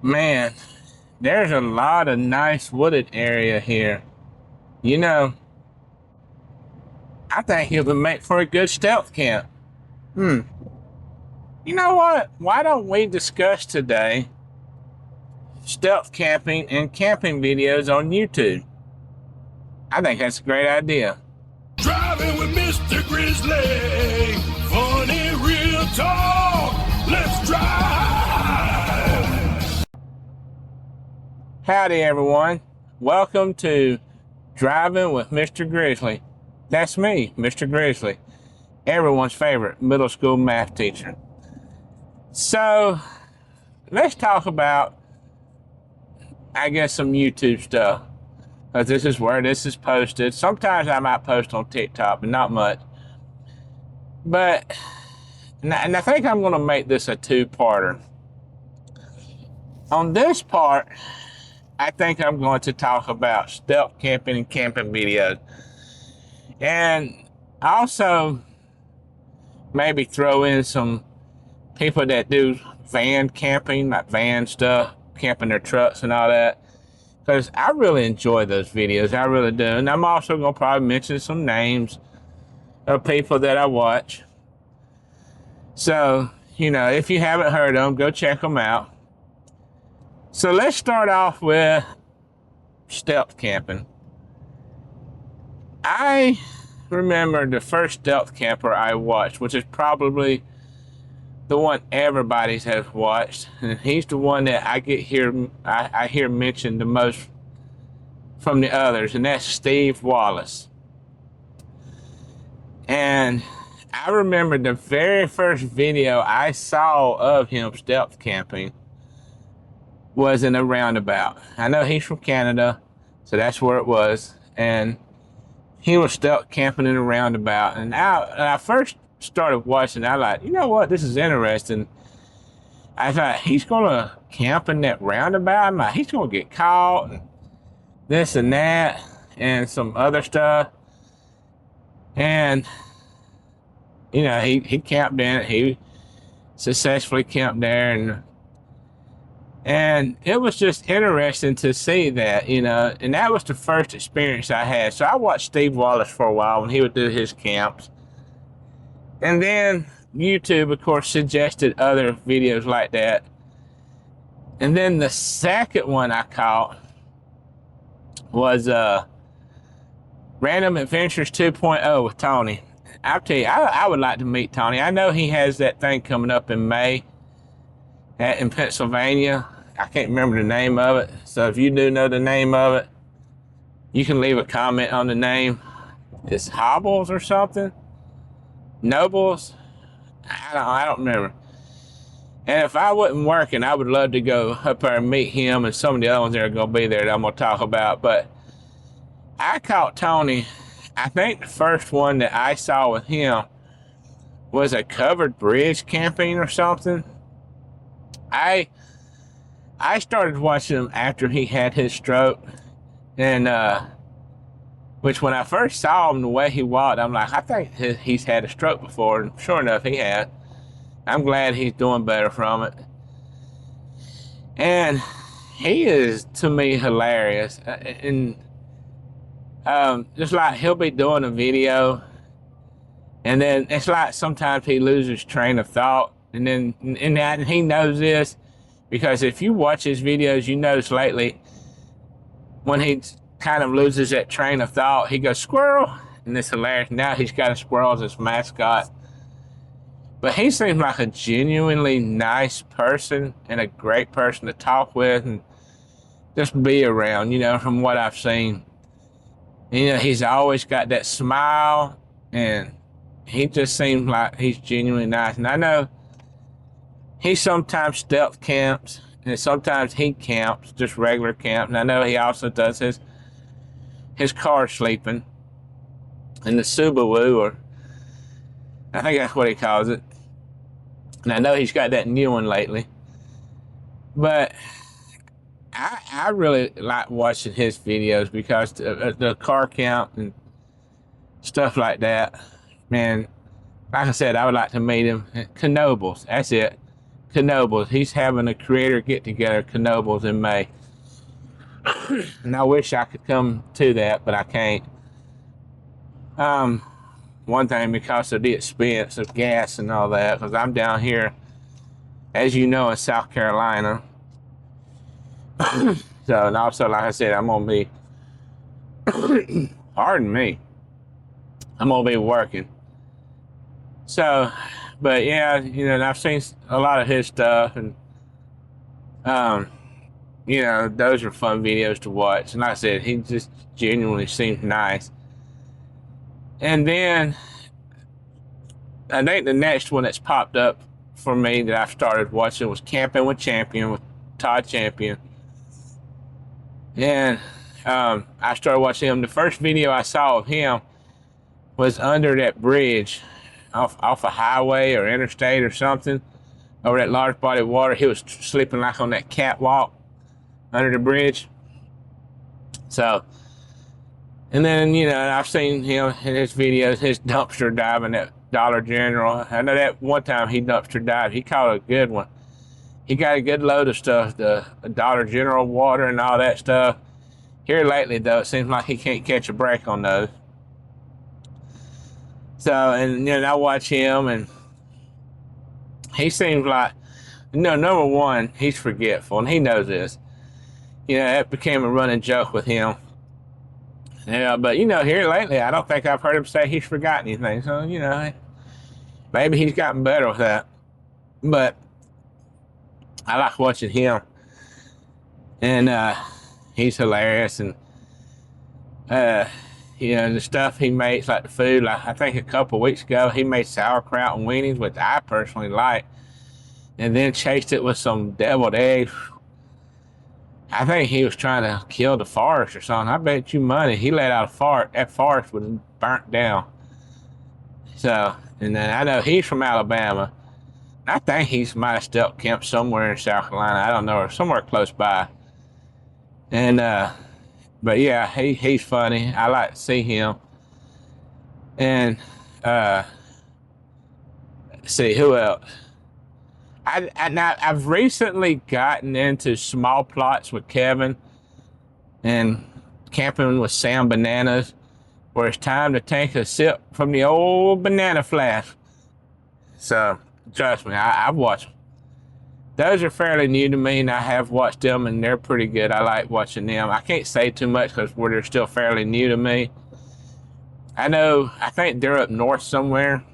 Man, there's a lot of nice wooded area here. You know, I think it would make for a good stealth camp. Hmm. You know what? Why don't we discuss today stealth camping and camping videos on YouTube? I think that's a great idea. Driving with Mr. Grizzly. Funny real talk. Let's drive. Howdy, everyone. Welcome to Driving with Mr. Grizzly. That's me, Mr. Grizzly, everyone's favorite middle school math teacher. So, let's talk about, I guess, some YouTube stuff. Because this is where this is posted. Sometimes I might post on TikTok, but not much. And I think I'm going to make this a two-parter. On this part, I think I'm going to talk about stealth camping and camping videos. And also maybe throw in some people that do van camping, like van stuff, camping their trucks and all that. Because I really enjoy those videos. I really do. And I'm also going to probably mention some names of people that I watch. So, if you haven't heard of them, go check them out. So let's start off with stealth camping. I remember the first stealth camper I watched, which is probably the one everybody has watched, and he's the one that I hear mentioned the most from the others, and that's Steve Wallace. And I remember the very first video I saw of him stealth camping was in a roundabout. I know he's from Canada, so that's where it was, and he was stealth camping in a roundabout. And I first started watching, I like, you know what, this is interesting. I thought, he's gonna camp in that roundabout. I'm like, he's gonna get caught and this and that and some other stuff. And he camped in it. He successfully camped there, and it was just interesting to see that, and that was the first experience I had. So I watched Steve Wallace for a while when he would do his camps. And then YouTube, of course, suggested other videos like that. And then the second one I caught was Random Adventures 2.0 with Tony. I'll tell you, I would like to meet Tony. I know he has that thing coming up in May in Pennsylvania. I can't remember the name of it. So if you do know the name of it, you can leave a comment on the name. It's Hobbles or something? Nobles? I don't remember. And if I wasn't working, I would love to go up there and meet him and some of the other ones that are going to be there that I'm going to talk about. But I caught Tony. I think the first one that I saw with him was a covered bridge camping or something. I started watching him after he had his stroke, and which when I first saw him, the way he walked, I'm like, I think he's had a stroke before, and sure enough, he had. I'm glad he's doing better from it. And he is, to me, hilarious. And just like he'll be doing a video, and then it's like sometimes he loses train of thought, and he knows this, because if you watch his videos, you notice lately when he kind of loses that train of thought, he goes, squirrel, and it's hilarious. Now he's got a squirrel as his mascot. But he seems like a genuinely nice person and a great person to talk with and just be around, from what I've seen. He's always got that smile, and he just seems like he's genuinely nice. And I know he sometimes stealth camps, and sometimes he camps, just regular camp. And I know he also does his car sleeping in the Subaru, or I think that's what he calls it. And I know he's got that new one lately. But I really like watching his videos because the car camp and stuff like that, man, like I said, I would like to meet him. Knobles, that's it. Knoebels. He's having a creator get together, Knoebels, in May. And I wish I could come to that, but I can't. One thing because of the expense of gas and all that, because I'm down here, as you know, in South Carolina. So, and also, like I said, I'm gonna be, pardon me, I'm gonna be working. So, but yeah, you know, and I've seen a lot of his stuff, and you know, those are fun videos to watch. And like I said, he just genuinely seems nice. And then I think the next one that's popped up for me that I've started watching was Camping with Champion with Todd Champion. And I started watching him. The first video I saw of him was under that bridge off a highway or interstate or something, over that large body of water. He was sleeping like on that catwalk under the bridge. So, and then, you know, I've seen him in his videos, his dumpster diving at Dollar General. I know that one time he dumpster dived. He caught a good one. He got a good load of stuff, the Dollar General water and all that stuff. Here lately, though, it seems like he can't catch a break on those. So, and then I watch him, and he seems like, you know, number one, he's forgetful, and he knows this. You know, that became a running joke with him. Yeah, but, you know, here lately, I don't think I've heard him say he's forgotten anything. So, you know, maybe he's gotten better with that. But I like watching him. And he's hilarious. And, you know, the stuff he makes, like the food, like I think a couple of weeks ago, he made sauerkraut and weenies, which I personally like. And then chased it with some deviled eggs. I think he was trying to kill the forest or something. I bet you money he let out a fart. That forest was burnt down. So, and then I know he's from Alabama. I think he might have still camped somewhere in South Carolina. I don't know, or somewhere close by. And, but yeah, he's funny. I like to see him. And, see, who else? I've recently gotten into small plots with Kevin and camping with Sam Bananas, where it's time to take a sip from the old banana flask. So, trust me, I've watched them. Those are fairly new to me, and I have watched them, and they're pretty good. I like watching them. I can't say too much because they're still fairly new to me. I think they're up north somewhere,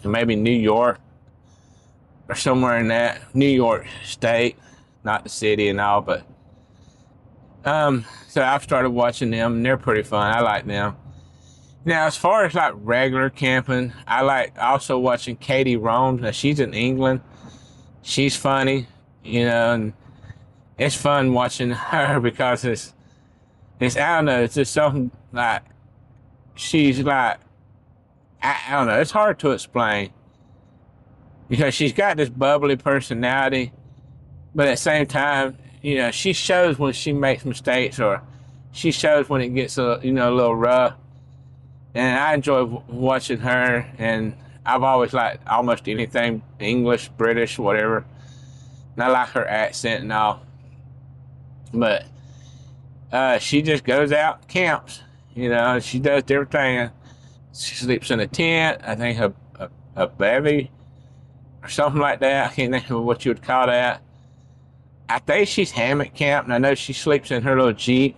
maybe New York. Or somewhere in that New York State, not the city and all, but so I've started watching them, and they're pretty fun. I like them. Now, as far as like regular camping, I like also watching Katie Romes. Now, she's in England. She's funny, you know, and it's fun watching her because it's I don't know, it's just something like she's like I don't know, it's hard to explain. Because she's got this bubbly personality, but at the same time, you know, she shows when she makes mistakes, or she shows when it gets a little rough. And I enjoy watching her, and I've always liked almost anything English, British, whatever. And I like her accent and all. But she just goes out, camps, you know, she does everything. She sleeps in a tent, I think a bevy, or something like that. I can't think of what you would call that. I think she's hammock camped, and I know she sleeps in her little Jeep.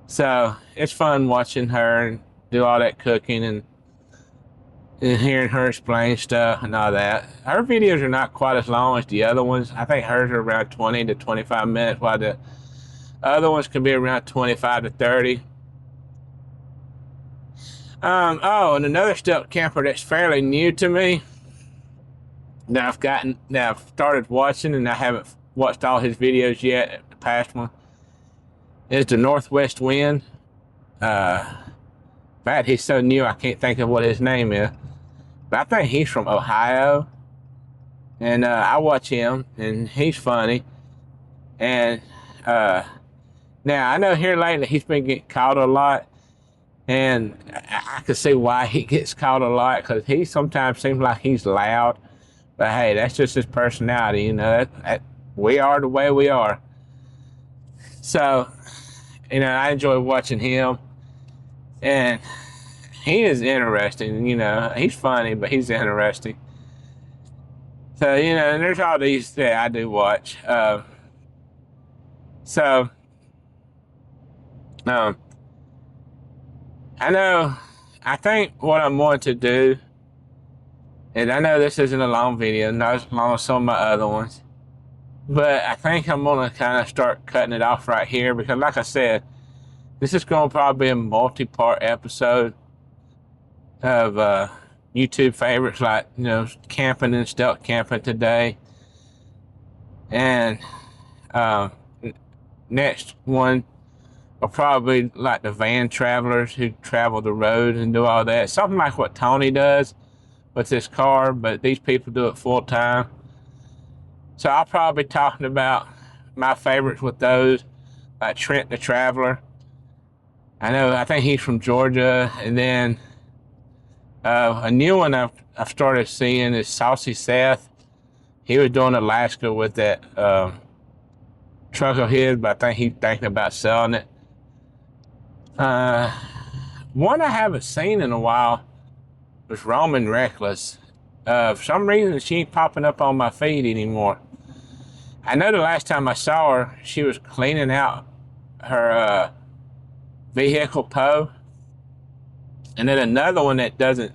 So it's fun watching her and do all that cooking and hearing her explain stuff and all that. Her videos are not quite as long as the other ones. I think hers are around 20 to 25 minutes, while the other ones can be around 25 to 30. Oh, and another stealth camper that's fairly new to me, that I've started watching, and I haven't watched all his videos yet, the past one, is the Northwest Wind. In fact, he's so new I can't think of what his name is. But I think he's from Ohio. And I watch him, and he's funny. And now, I know here lately he's been getting caught a lot. And I can see why he gets caught a lot, because he sometimes seems like he's loud But hey, that's just his personality, you know. We are the way we are. So, you know, I enjoy watching him, and he is interesting. You know, he's funny, but he's interesting. So, you know, and there's all these that I do watch. So, um, I know. I think what I'm going to do, and I know this isn't a long video, not as long as some of my other ones, but I think I'm going to kind of start cutting it off right here because, like I said, this is going to probably be a multi-part episode of YouTube favorites, like, you know, camping and stealth camping today. And next one will probably like the van travelers who travel the road and do all that. Something like what Tony does with his car, but these people do it full time. So I'll probably be talking about my favorites with those, like Trent the Traveler. I think he's from Georgia. And then a new one I've started seeing is Saucy Seth. He was doing Alaska with that truck of his, but I think he's thinking about selling it. One I haven't seen in a while was Roman Reckless. For some reason, she ain't popping up on my feed anymore. I know the last time I saw her, she was cleaning out her vehicle tow. And then another one that doesn't,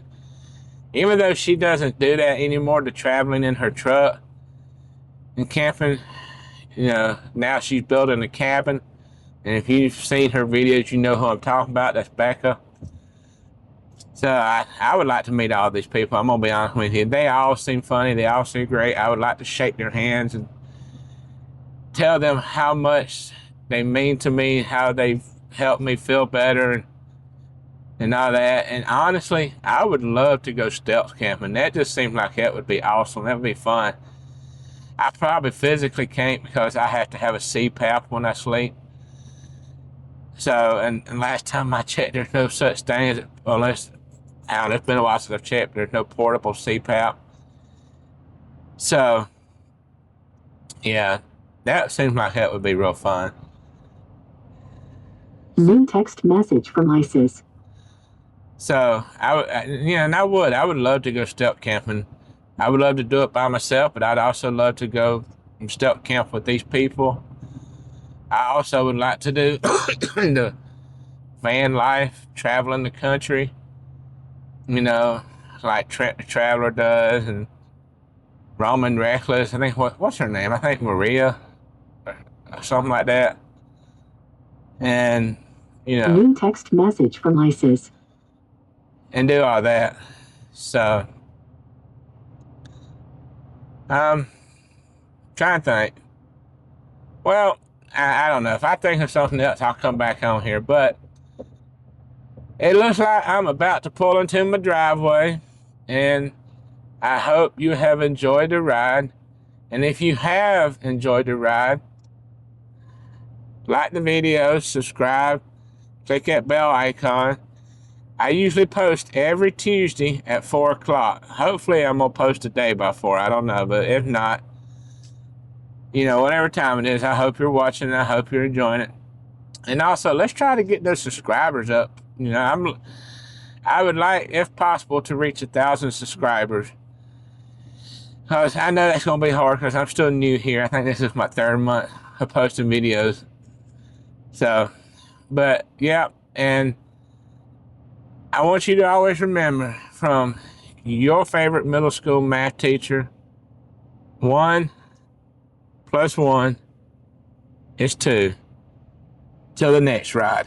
even though she doesn't do that anymore, the traveling in her truck and camping, you know, now she's building a cabin. And if you've seen her videos, you know who I'm talking about. That's Becca. So I would like to meet all these people. I'm going to be honest with you. They all seem funny. They all seem great. I would like to shake their hands and tell them how much they mean to me, how they've helped me feel better and all that. And honestly, I would love to go stealth camping. That just seems like that would be awesome. That would be fun. I probably physically can't because I have to have a CPAP when I sleep. So, and last time I checked, there's no such thing as, unless, I don't know, it's been a while since I've checked, but there's no portable CPAP. So, yeah, that seems like that would be real fun. New text message from ISIS. So, I would love to go stealth camping. I would love to do it by myself, but I'd also love to go stealth camp with these people. I also would like to do the van life, traveling the country, you know, like Trent the Traveler does, and Roman Reckless. I think, what's her name? I think Maria, or something like that. And, you know. New text message from ISIS. And do all that. So, trying to think. Well, I don't know. If I think of something else, I'll come back on here. But it looks like I'm about to pull into my driveway. And I hope you have enjoyed the ride. And if you have enjoyed the ride, like the video, subscribe, click that bell icon. I usually post every Tuesday at 4 o'clock. Hopefully I'm going to post a day by 4. I don't know. But if not, you know, whatever time it is, I hope you're watching and I hope you're enjoying it. And also, let's try to get those subscribers up. You know, I would like, if possible, to reach 1,000 subscribers. Because I know that's going to be hard because I'm still new here. I think this is my 3rd month of posting videos. So, but, yeah. And I want you to always remember, from your favorite middle school math teacher, 1 + 1 is 2. Till the next ride.